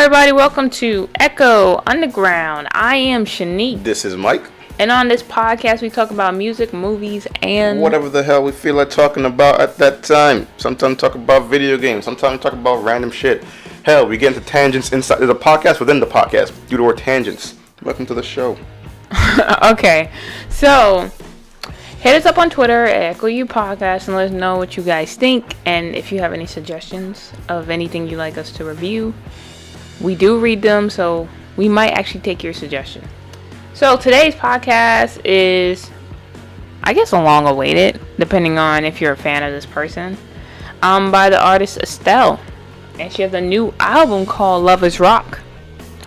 everybody, welcome to Echo Underground. I am Shanique. This is Mike. And on this podcast, we talk about music, movies, and whatever the hell we feel like talking about at that time. Sometimes talk about video games. Sometimes talk about random shit. Hell, we get into tangents inside. There's a podcast within the podcast due to our tangents. Welcome to the show. Okay, so hit us up on Twitter at Echo U Podcast and let us know what you guys think. And if you have any suggestions of anything you'd like us to review, we do read them, so we might actually take your suggestion. So today's podcast is, I guess, a long awaited, depending on if you're a fan of this person, by the artist Estelle. And she has a new album called Love is Rock,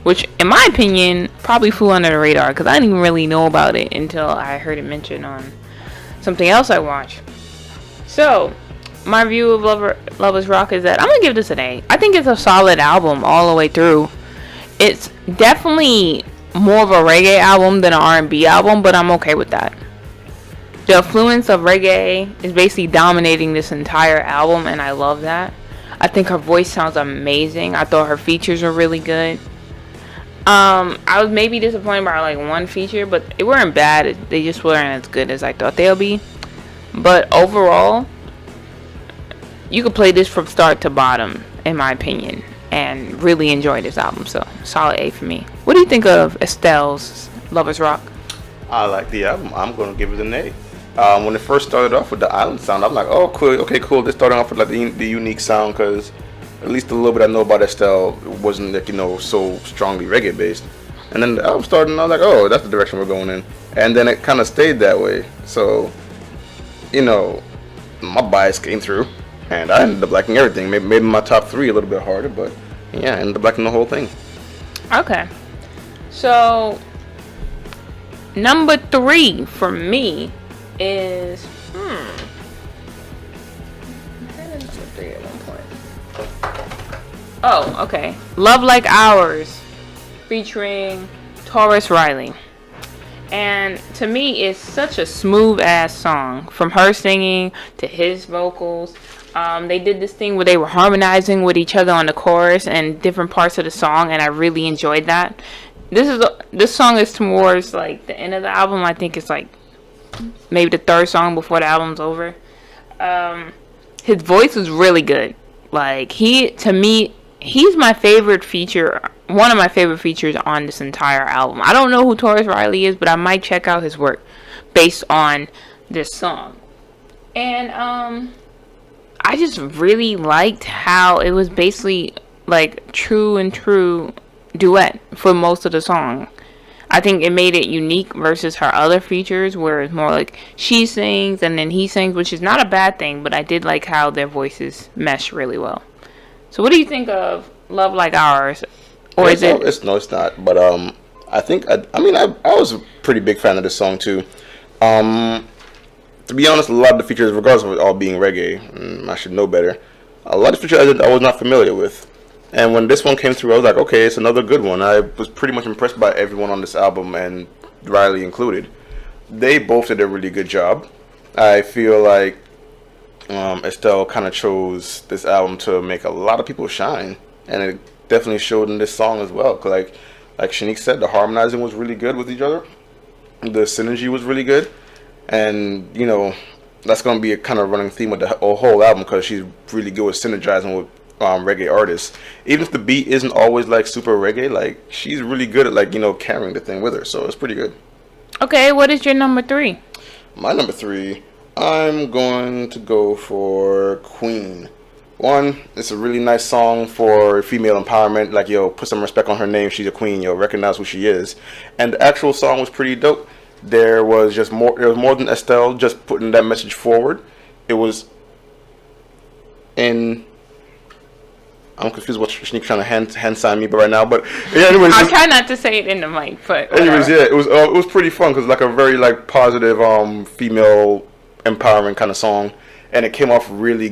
which, in my opinion, probably flew under the radar because I didn't even really know about it until I heard it mentioned on something else I watched. So, my view of Love is Rock is that I'm going to give this an A. I think it's a solid album all the way through. It's definitely more of a reggae album than an R&B album, but I'm okay with that. The influence of reggae is basically dominating this entire album, and I love that. I think her voice sounds amazing. I thought her features were really good. I was maybe disappointed by like one feature, but they weren't bad. They just weren't as good as I thought they'll be. But overall, you could play this from start to bottom, in my opinion, and really enjoy this album. So, solid A for me. What do you think of Estelle's Love is Rock? I like the album. I'm going to give it an A. When it first started off with the island sound, I'm like, oh, cool. Okay, cool. They're starting off with like the unique sound because at least a little bit I know about Estelle wasn't like, so strongly reggae based. And then the album started and I was like, oh, that's the direction we're going in. And then it kind of stayed that way. So, my bias came through. And I ended up liking everything. Maybe my top 3 a little bit harder, but yeah, I ended up liking the whole thing. Okay. So, number 3 for me is... I had a number 3 at one point. Oh, okay. Love Like Ours, featuring Taurus Riley. And to me, it's such a smooth ass song. From her singing to his vocals. They did this thing where they were harmonizing with each other on the chorus and different parts of the song, and I really enjoyed that. This song is towards like the end of the album. I think it's like maybe the 3rd song before the album's over. His voice was really good. Like he's my favorite feature. One of my favorite features on this entire album. I don't know who Taurus Riley is, but I might check out his work based on this song. And I just really liked how it was basically like true duet for most of the song. I think it made it unique versus her other features where it's more like she sings and then he sings, which is not a bad thing, but I did like how their voices mesh really well. So what do you think of Love Like Ours? Or is it? No, it's not. But I think I was a pretty big fan of this song too. To be honest, a lot of the features, regardless of it all being reggae, I should know better. A lot of features I was not familiar with, and when this one came through, I was like, okay, it's another good one. I was pretty much impressed by everyone on this album, and Riley included. They both did a really good job. I feel like Estelle kind of chose this album to make a lot of people shine, and it definitely showed in this song as well. Cause like Shanique said, the harmonizing was really good with each other. The synergy was really good. And, that's going to be a kind of running theme with the whole album because she's really good with synergizing with reggae artists. Even if the beat isn't always, like, super reggae, like, she's really good at, like, carrying the thing with her. So it's pretty good. Okay, what is your number 3? My number 3, I'm going to go for Queen. One, it's a really nice song for female empowerment. Like, put some respect on her name. She's a queen. Recognize who she is. And the actual song was pretty dope. There was more than Estelle just putting that message forward. It was I'm confused what Shanique trying to hand sign me right now, but yeah. Anyways, I'll try not to say it in the mic, but whatever. Anyways, yeah, it was pretty fun because like a very like positive female empowering kind of song, and it came off really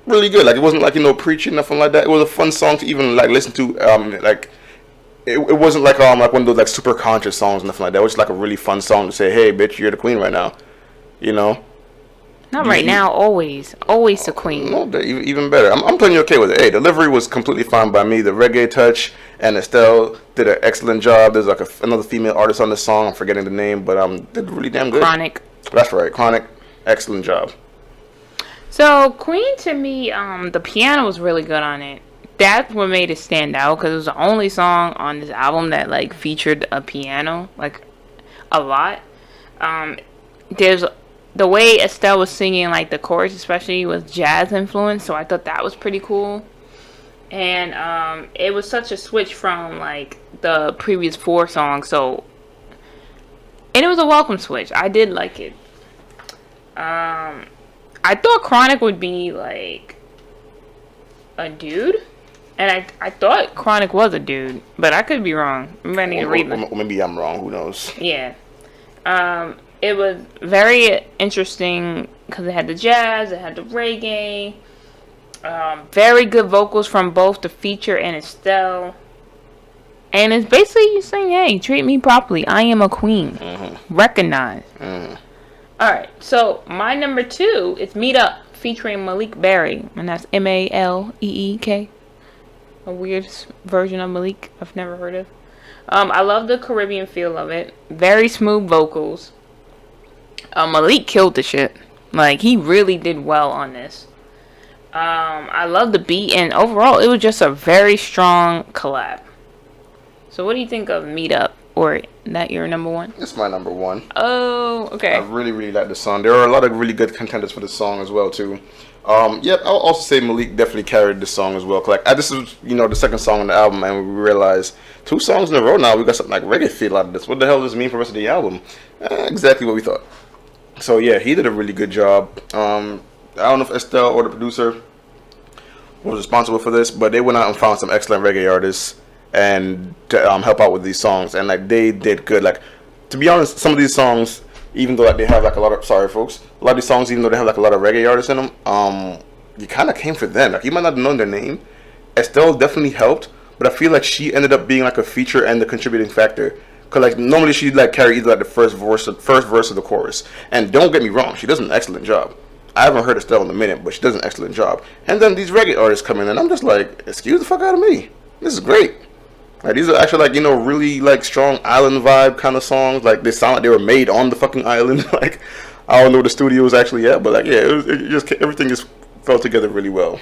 really good. Like it wasn't like preaching, nothing like that. It was a fun song to even like listen to. It wasn't like one of those like super conscious songs, nothing like that. It was just like a really fun song to say, hey bitch, you're the queen right now, Not right now, always the queen. No, even better. I'm putting you okay with it. Hey, delivery was completely fine by me. The reggae touch and Estelle did an excellent job. There's like another female artist on this song. I'm forgetting the name, but did really damn good. Chronic. That's right, Chronic. Excellent job. So Queen, to me, the piano was really good on it. That's what made it stand out, because it was the only song on this album that like featured a piano like a lot. There's the way Estelle was singing, like the chorus especially, was jazz influence, so I thought that was pretty cool. And it was such a switch from like the previous 4 songs, and it was a welcome switch. I did like it. I thought Chronic would be like a dude, and I thought Chronic was a dude, but I could be wrong. Maybe I need to read it. Maybe I'm wrong. Who knows? Yeah. It was very interesting because it had the jazz, it had the reggae. Very good vocals from both the feature and Estelle. And it's basically you saying, hey, treat me properly. I am a queen. Mm-hmm. Recognize. Mm-hmm. Alright, so my number 2 is Meet Up featuring Malik Berry. And that's Maleek. A weird version of Malik I've never heard of. I love the Caribbean feel of it. Very smooth vocals. Malik killed the shit. Like, he really did well on this. I love the beat, and overall, it was just a very strong collab. So what do you think of Meet Up? Or that your number 1? It's my number 1. Oh, okay. I really, really like the song. There are a lot of really good contenders for the song as well, too. Yep, I'll also say Malik definitely carried the song as well. Like, this is, the second song on the album, and we realized 2 songs in a row now, we got something like reggae feel out of this. What the hell does this mean for the rest of the album? Exactly what we thought. So, yeah, he did a really good job. I don't know if Estelle or the producer was responsible for this, but they went out and found some excellent reggae artists and to help out with these songs, and like they did good. Like, to be honest, some of these songs, even though like they have like a lot of a lot of these songs, even though they have like a lot of reggae artists in them, you kind of came for them. Like, you might not have known their name. Estelle definitely helped, but I feel like she ended up being like a feature and the contributing factor. Cause like normally she'd like carry either like the first verse of the chorus, and don't get me wrong, she does an excellent job. I haven't heard Estelle in a minute, but she does an excellent job. And then these reggae artists come in, and I'm just like, excuse the fuck out of me. This is great. Like, these are actually like, really like strong island vibe kind of songs. Like, they sound like they were made on the fucking island. Like, I don't know where the studio was actually at, but like, yeah, it just everything just fell together really well.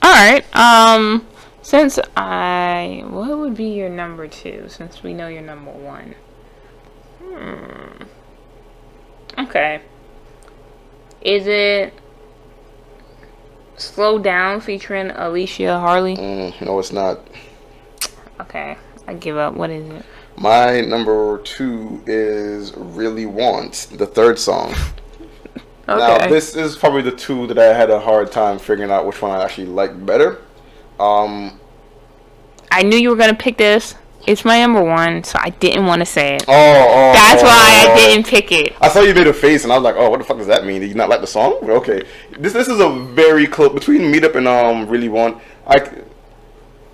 All right. What would be your number 2? Since we know your number 1. Okay. Is it Slow Down featuring Alicia Harley? No, it's not. Okay, I give up. What is it? My number 2 is Really Want, the third song. Okay. Now, this is probably the 2 that I had a hard time figuring out which one I actually liked better. I knew you were going to pick this. It's my number 1, so I didn't want to say it. That's why I didn't pick it. I saw you made a face, and I was like, "Oh, what the fuck does that mean? Did you not like the song?" Okay, this is a very close between Meet Up and Really Want.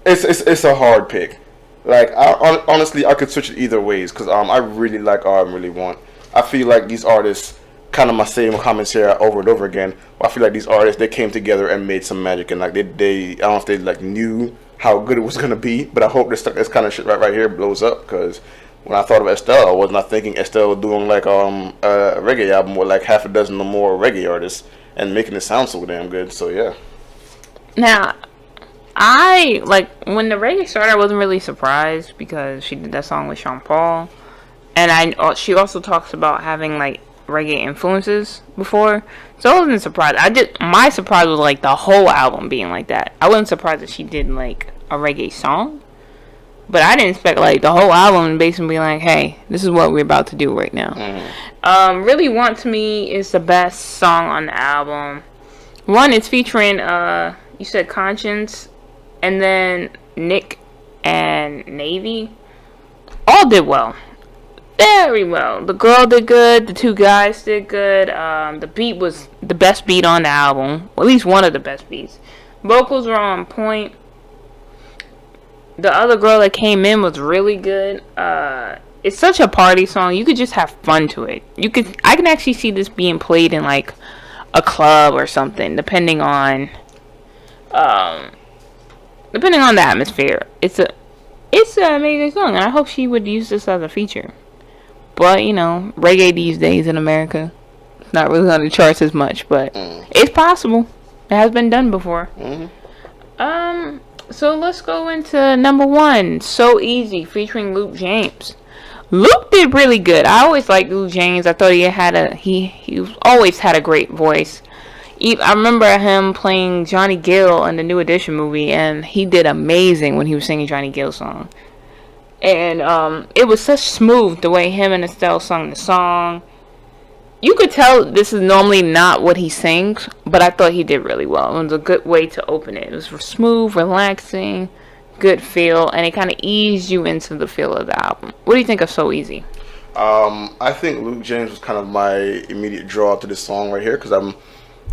It's a hard pick. Like, honestly, I could switch it either ways because I really like Really Want. I feel like these artists, kind of my same comments here over and over again. I feel like these artists, they came together and made some magic, and like they I don't know if they like knew how good it was gonna be, but I hope this kind of shit right here blows up, because when I thought of Estelle, I was not thinking Estelle doing like a reggae album with like half a dozen or more reggae artists and making it sound so damn good. So yeah. Now, I like when the reggae started, I wasn't really surprised because she did that song with Sean Paul, and she also talks about having like reggae influences before, so I wasn't surprised. My surprise was like the whole album being like that. I wasn't surprised that she did like a reggae song, but I didn't expect like the whole album basically being like, hey, this is what we're about to do right now. Really Want to me is the best song on the album. One, it's featuring you said Conscience, and then Nick and Navy all did well. Very well. The girl did good. The 2 guys did good. The beat was the best beat on the album. Well, at least one of the best beats. Vocals were on point. The other girl that came in was really good. it's such a party song. You could just have fun to it. I can actually see this being played in like a club or something, um, depending on the atmosphere. It's an amazing song, and I hope she would use this as a feature. But you know, reggae these days in America, it's not really on the charts as much, but it's possible. It has been done before. So let's go into number one, "So Easy" featuring Luke James. Luke did really good. I always liked Luke James. I thought he always had a great voice. I remember him playing Johnny Gill in the New Edition movie, and he did amazing when he was singing Johnny Gill's song. And it was such smooth the way him and Estelle sung the song. You could tell this is normally not what he sings, but I thought he did really well. It was a good way to open it. It was smooth, relaxing, good feel, and it kind of eased you into the feel of the album. What do you think of "So Easy"? I think Luke James was kind of my immediate draw to this song right here, because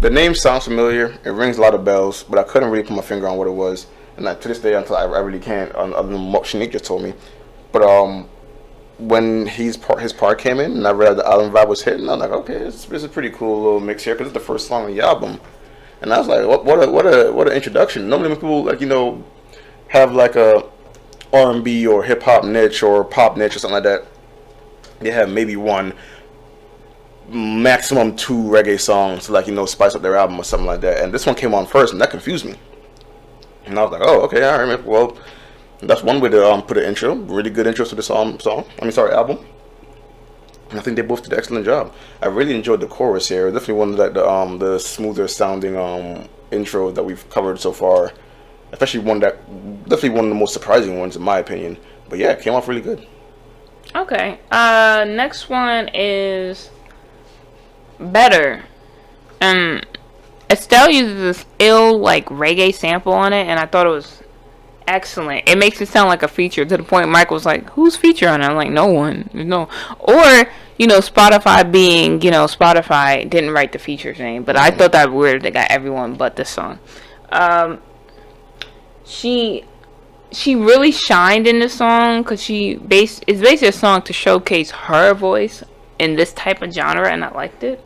the name sounds familiar. It rings a lot of bells, but I couldn't really put my finger on what it was. And to this day, until I really can't, other than what Shanique just told me. But when his part came in, and I realized the album vibe was hitting, I'm like, okay, this is a pretty cool little mix here, because it's the first song on the album. And I was like, what an introduction. Normally when people, like, you know, have like a R&B or hip hop niche or pop niche or something like that, they have maybe one, maximum two reggae songs to, like, you know, spice up their album or something like that. And this one came on first, and that confused me. And I was like, oh, okay, all right, well, that's one way to put an intro. Really good intro to this album. And I think they both did an excellent job. I really enjoyed the chorus here. Definitely one of the smoother sounding intro that we've covered so far. Definitely one of the most surprising ones in my opinion. But yeah, it came off really good. Okay. Next one is "Better." Estelle uses this ill like reggae sample on it, and I thought it was excellent. It makes it sound like a feature to the point Michael was like, "Who's feature on it?" I'm like, "No one, no." Or you know, Spotify being, you know, Spotify didn't write the feature's name, but I thought that weird. They got everyone but this song. She really shined in this song because it's basically a song to showcase her voice in this type of genre, and I liked it.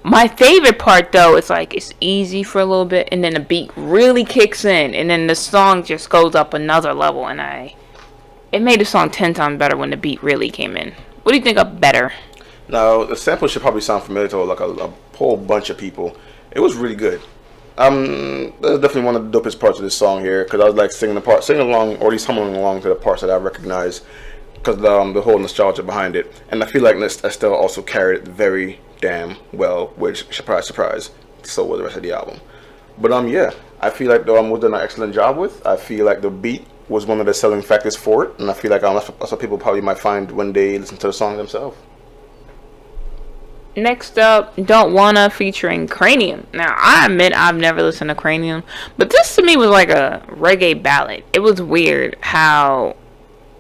My favorite part though is like it's easy for a little bit, and then the beat really kicks in, and then the song just goes up another level, and it made the song 10 times better when the beat really came in. What do you think of "Better"? Now the sample should probably sound familiar to like a whole bunch of people. It was really good. That's definitely one of the dopest parts of this song here, because I was like singing along, or at least humming along to the parts that I recognize, because the whole nostalgia behind it. And I feel like Estelle also carried it very damn well, which, surprise, surprise, so was the rest of the album. But yeah, I feel like was done an excellent job with. I feel like the beat was one of the selling factors for it, and I feel like that's what people probably might find when they listen to the song themselves. Next up, "Don't Wanna" featuring Cranium. Now, I admit I've never listened to Cranium, but this to me was like a reggae ballad. It was weird how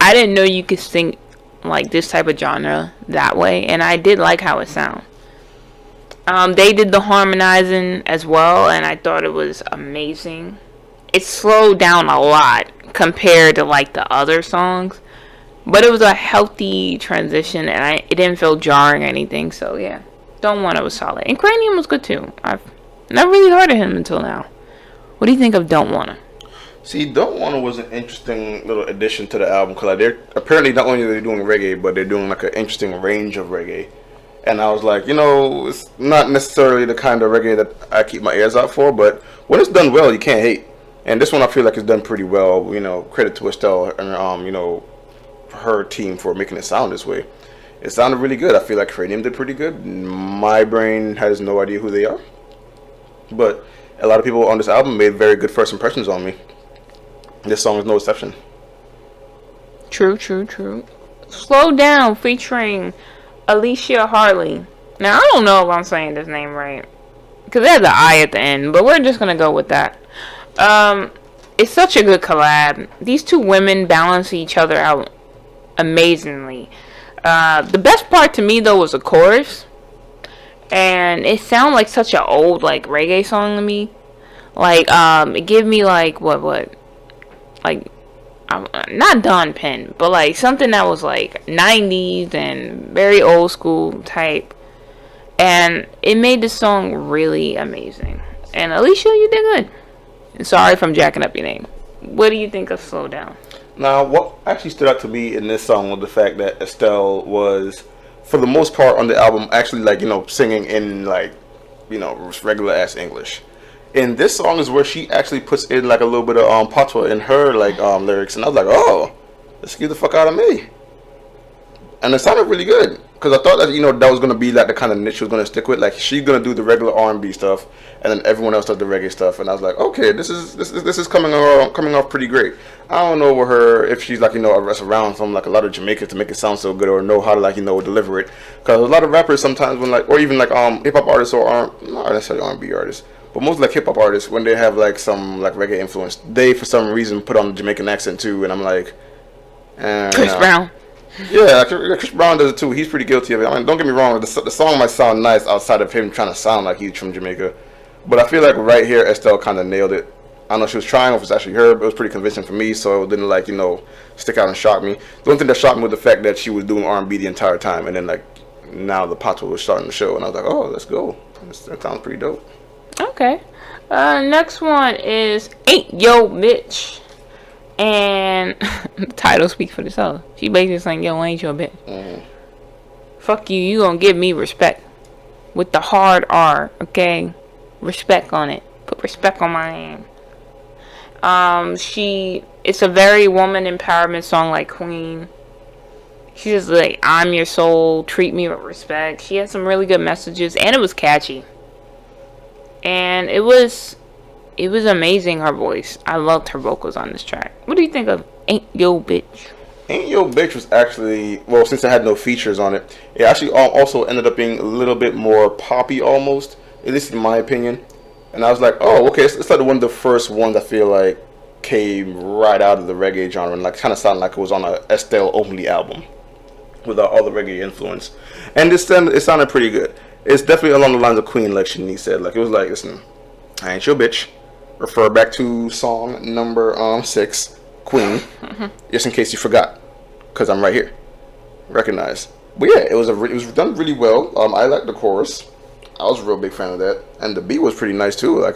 I didn't know you could sing like this type of genre that way, and I did like how it sounded. They did the harmonizing as well, and I thought it was amazing. It slowed down a lot compared to like the other songs, but it was a healthy transition, and it didn't feel jarring or anything. So yeah, "Don't Wanna" was solid, and Cranium was good too. I've never really heard of him until now. What do you think of "Don't Wanna"? See, "Don't Wanna" was an interesting little addition to the album, because like, they're apparently not only are they doing reggae, but they're doing like an interesting range of reggae. And I was like, you know, it's not necessarily the kind of reggae that I keep my ears out for, but when it's done well, you can't hate. And this one I feel like it's done pretty well. You know, credit to Estelle and you know, her team for making it sound this way. It sounded really good. I feel like Cranium did pretty good. My brain has no idea who they are, but a lot of people on this album made very good first impressions on me. This song is no exception. True. "Slow Down" featuring Alicia Harley. Now, I don't know if I'm saying this name right, because there's an I at the end, but we're just going to go with that. It's such a good collab. These two women balance each other out amazingly. The best part to me, though, was the chorus. And it sounded like such an old, like, reggae song to me. Like, it gave me, like, what? Like, not Don Penn, but like something that was like 90s and very old school type. And it made the song really amazing. And Alicia, you did good. Sorry if I'm jacking up your name. What do you think of Slow Down? Now, what actually stood out to me in this song was the fact that Estelle was, for the most part on the album, actually like, singing in like, regular ass English. And this song is where she actually puts in like a little bit of patois in her like lyrics, and I was like, oh, excuse the fuck out of me. And it sounded really good. Because I thought that, that was going to be like the kind of niche she was going to stick with. Like, she's going to do the regular R&B stuff, and then everyone else does the reggae stuff. And I was like, okay, this is coming off pretty great. I don't know where her, if she's like, around from like a lot of Jamaicans to make it sound so good, or know how to like, deliver it. Because a lot of rappers sometimes when like, or even like hip-hop artists or not necessarily R&B artists, but most like hip-hop artists, when they have like some like reggae influence, they for some reason put on the Jamaican accent too. And I'm like, Chris Brown. Yeah, Chris Brown does it too. He's pretty guilty of it. I mean, don't get me wrong. The song might sound nice outside of him trying to sound like he's from Jamaica. But I feel like right here, Estelle kind of nailed it. I don't know if she was trying or if it's actually her, but it was pretty convincing for me, so it didn't like, stick out and shock me. The only thing that shocked me was the fact that she was doing R&B the entire time, and then like now the patois was starting to show, and I was like, oh, let's go. That sounds pretty dope. Okay. Next one is Ain't Yo Bitch. And the title speaks for itself. She basically saying, yo, ain't your bitch. Mm-hmm. Fuck you, you gonna give me respect. With the hard R, okay? Respect on it. Put respect on my name. It's a very woman empowerment song like Queen. She's just like, I'm your soul, treat me with respect. She had some really good messages, and it was catchy. And it was amazing, her voice. I loved her vocals on this track. What do you think of Ain't Yo Bitch? Ain't Yo Bitch was actually, well, since it had no features on it, it actually also ended up being a little bit more poppy almost, at least in my opinion. And I was like, oh, okay, it's like one of the first ones I feel like came right out of the reggae genre and like kind of sounded like it was on a Estelle only album without all the reggae influence. And it sounded pretty good. It's definitely along the lines of Queen, like Shanice said. Like, it was like, listen, I ain't your bitch. Refer back to song number 6, Queen, just in case you forgot, because I'm right here. Recognize. But yeah, it was done really well. I liked the chorus. I was a real big fan of that, and the beat was pretty nice too. Like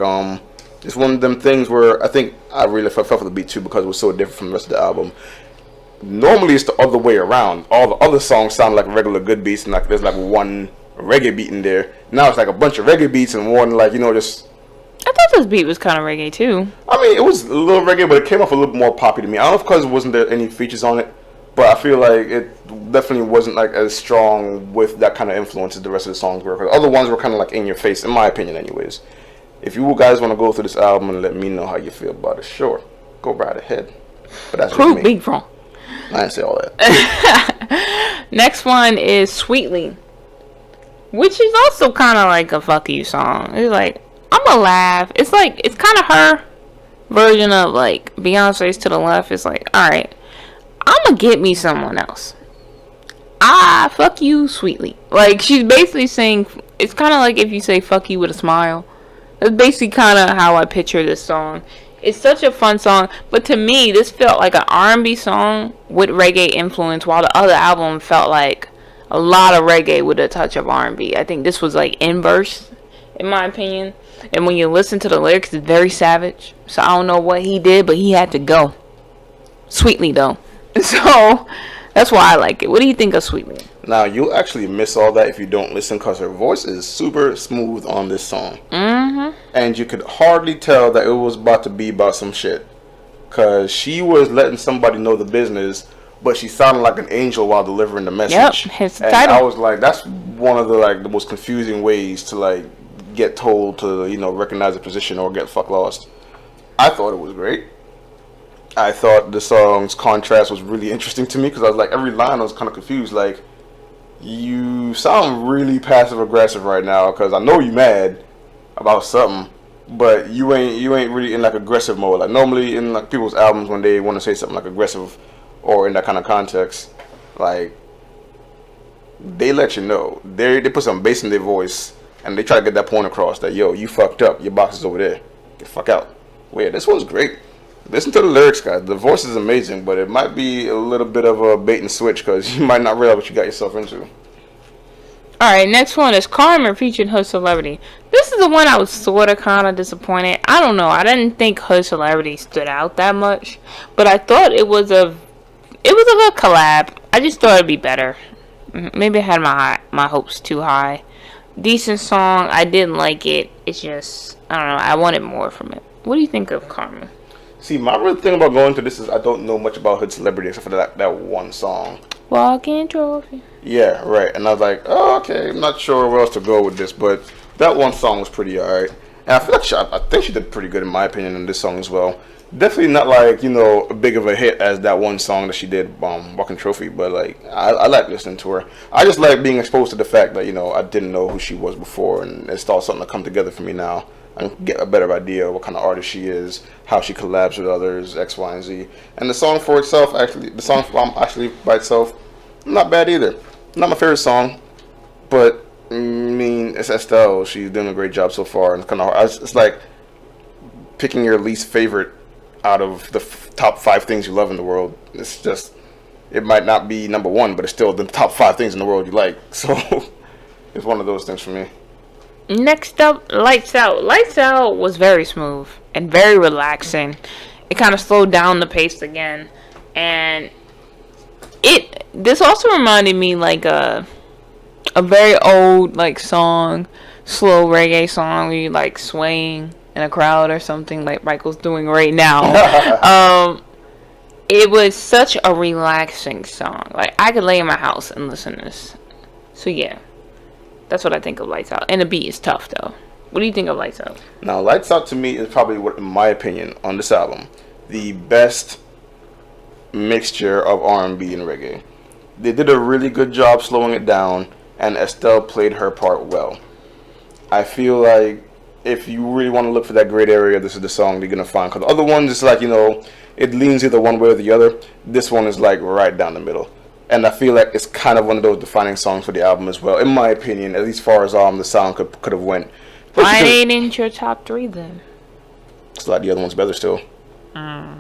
it's one of them things where I think I really fell for the beat too because it was so different from the rest of the album. Normally it's the other way around. All the other songs sound like regular good beats, and like there's like one reggae beat in there. Now it's like a bunch of reggae beats and one like just. I thought this beat was kind of reggae too. I mean, it was a little reggae, but it came off a little more poppy to me. I don't know if because wasn't there any features on it, but I feel like it definitely wasn't like as strong with that kind of influence as the rest of the songs were. Because other ones were kind of like in your face, in my opinion, anyways. If you guys want to go through this album and let me know how you feel about it, sure, go right ahead. But that's prove me wrong. I didn't say all that. Next one is Sweetly, which is also kind of like a fuck you song. It's like, I'ma laugh. It's like, it's kind of her version of like Beyonce's To the Left. It's like, alright, I'ma get me someone else. Fuck you sweetly. Like, she's basically saying, it's kind of like if you say fuck you with a smile. That's basically kind of how I picture this song. It's such a fun song, but to me, this felt like an R&B song with reggae influence, while the other album felt like a lot of reggae with a touch of R&B. I think this was like inverse, in my opinion. And when you listen to the lyrics, it's very savage. So I don't know what he did, but he had to go. Sweetly, though. So that's why I like it. What do you think of Sweetly? Now, you'll actually miss all that if you don't listen, because her voice is super smooth on this song. Mm-hmm. And you could hardly tell that it was about to be about some shit. Because she was letting somebody know the business, but she sounded like an angel while delivering the message. Yep, his and title. I was like, that's one of the most confusing ways to get told to recognize a position or get fuck lost. I thought it was great. I thought the song's contrast was really interesting to me because I was like, every line I was kind of confused. Like, you sound really passive aggressive right now because I know you mad about something, but you ain't really in like aggressive mode. Like normally in like people's albums when they want to say something like aggressive or in that kind of context, like they let you know. They put some bass in their voice and they try to get that point across that, yo, you fucked up. Your box is over there. Get the fuck out. Well, yeah, this one's great. Listen to the lyrics, guys. The voice is amazing, but it might be a little bit of a bait and switch because you might not realize what you got yourself into. Alright, next one is Carmen featuring Hood Celebrity. This is the one I was sort of kind of disappointed. I don't know. I didn't think Hood Celebrity stood out that much, but I thought it was a good collab. I just thought it'd be better. Maybe I had my hopes too high. Decent song. I didn't like it. It's just, I don't know. I wanted more from it. What do you think of Carmen? See, my real thing about going to this is I don't know much about Hood Celebrity except for that one song. Walking Trophy. Yeah, right. And I was like, oh, okay, I'm not sure where else to go with this, but that one song was pretty alright. And I feel like I think she did pretty good in my opinion in this song as well. Definitely not like, a big of a hit as that one song that she did, Walking Trophy, but like, I like listening to her. I just like being exposed to the fact that, I didn't know who she was before, and it's all something to come together for me now. I can get a better idea of what kind of artist she is, how she collabs with others, X, Y, and Z. And the song for itself, the song by itself, not bad either. Not my favorite song, but I mean, it's Estelle. She's doing a great job so far, and it's kind of hard. It's like picking your least favorite out of the top 5 things you love in the world. It's just, it might not be number 1, but it's still the top 5 things in the world you like. So it's one of those things for me. Next up, Lights Out. Lights Out was very smooth and very relaxing. It kind of slowed down the pace again, and this also reminded me like a very old like song, slow reggae song where you like swaying in a crowd or something like Michael's doing right now. It was such a relaxing song. Like I could lay in my house and listen to this. So yeah, that's what I think of Lights Out. And the beat is tough though. What do you think of Lights Out? Now, Lights Out to me is probably, in my opinion, on this album, the best mixture of R&B and reggae. They did a really good job slowing it down, and Estelle played her part well. I feel like if you really want to look for that great area, this is the song you're going to find. Because the other ones, it's like, it leans either one way or the other. This one is like right down the middle. And I feel like it's kind of one of those defining songs for the album as well, in my opinion, at least as far as the sound could have went. Why ain't in your top 3 then? It's like the other one's better still. I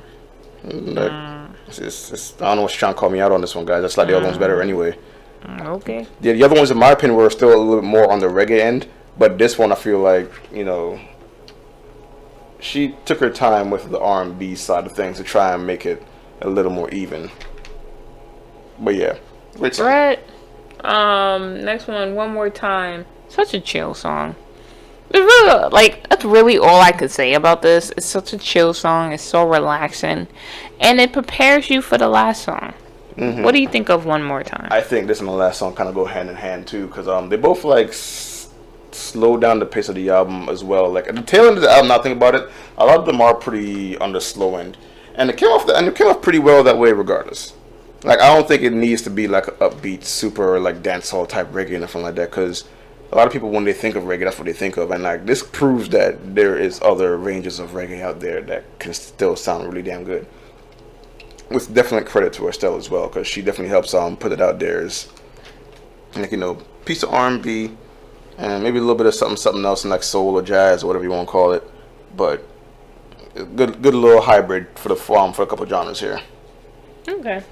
don't know what you're trying to call me out on this one, guys. That's like the other one's better anyway. Okay. Yeah, the other ones, in my opinion, were still a little bit more on the reggae end. But this one, I feel like, she took her time with the R&B side of things to try and make it a little more even. But yeah, great song. Brett, next one More Time. Such a chill song. It's really, like, that's really all I could say about this. It's such a chill song. It's so relaxing. And it prepares you for the last song. Mm-hmm. What do you think of One More Time? I think this and the last song kind of go hand in hand, too. Because they both, like, slow down the pace of the album as well. Like, at the tail end of the album, now think about it, a lot of them are pretty on the slow end. And it came off pretty well that way regardless. Like, I don't think it needs to be, like, an upbeat, super, like, dancehall type reggae or nothing like that. Because a lot of people, when they think of reggae, that's what they think of. And like, this proves that there is other ranges of reggae out there that can still sound really damn good. With definite credit to Estelle as well, because she definitely helps put it out there as, like, piece of R&B and maybe a little bit of something else in like soul or jazz or whatever you want to call it. But good little hybrid for a couple genres here. Okay.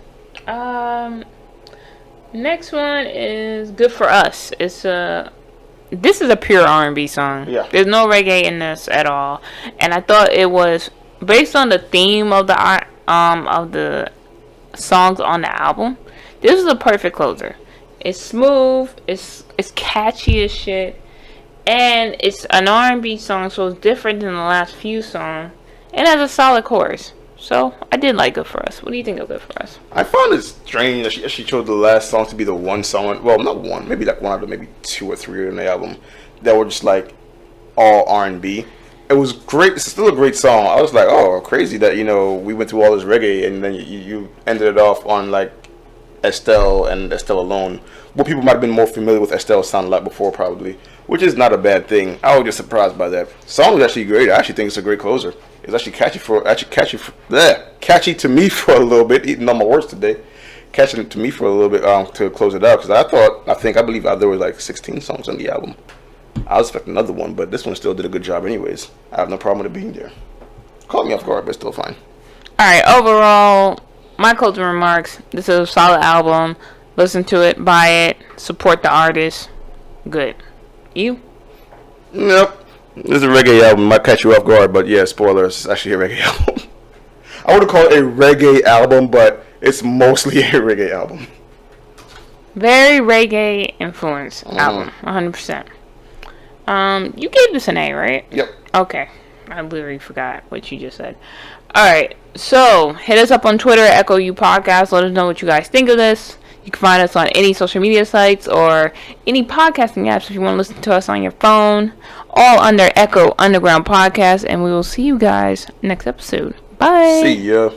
Next one is Good For Us. This is a pure R&B song. Yeah. There's no reggae in this at all, and I thought it was based on the theme of the songs on the album. This is a perfect closer. It's smooth. It's catchy as shit, and it's an R&B song, so it's different than the last few songs, and has a solid chorus. So I did like Good For Us. What do you think of Good For Us? I found it strange that she chose the last song to be the one song. Well, not one, maybe like one of the maybe 2 or 3 in the album that were just like all R&B. It was great. It's still a great song. I was like, oh, crazy that we went through all this reggae and then you ended it off on like Estelle and Estelle alone. What people might have been more familiar with Estelle sounded like before, probably, which is not a bad thing. I was just surprised by that. The song was actually great. I actually think it's a great closer. It's actually catchy to me for a little bit. Eating all my words today, catching it to me for a little bit to close it out, because I believe there were like 16 songs on the album. I was expecting another one, but this one still did a good job anyways. I have no problem with it being there. Caught me off guard, but it's still fine. Alright, overall, my closing remarks. This is a solid album. Listen to it, buy it, support the artist. Good. You? Nope. This is a reggae album. Might catch you off guard, but yeah, spoilers. It's actually a reggae album. I would call it a reggae album, but it's mostly a reggae album. Very reggae influenced album. 100%. You gave this an A, right? Yep. Okay. I literally forgot what you just said. Alright, so hit us up on Twitter at Echo U Podcast. Let us know what you guys think of this. You can find us on any social media sites or any podcasting apps if you want to listen to us on your phone. All under Echo Underground Podcast. And we will see you guys next episode. Bye. See ya.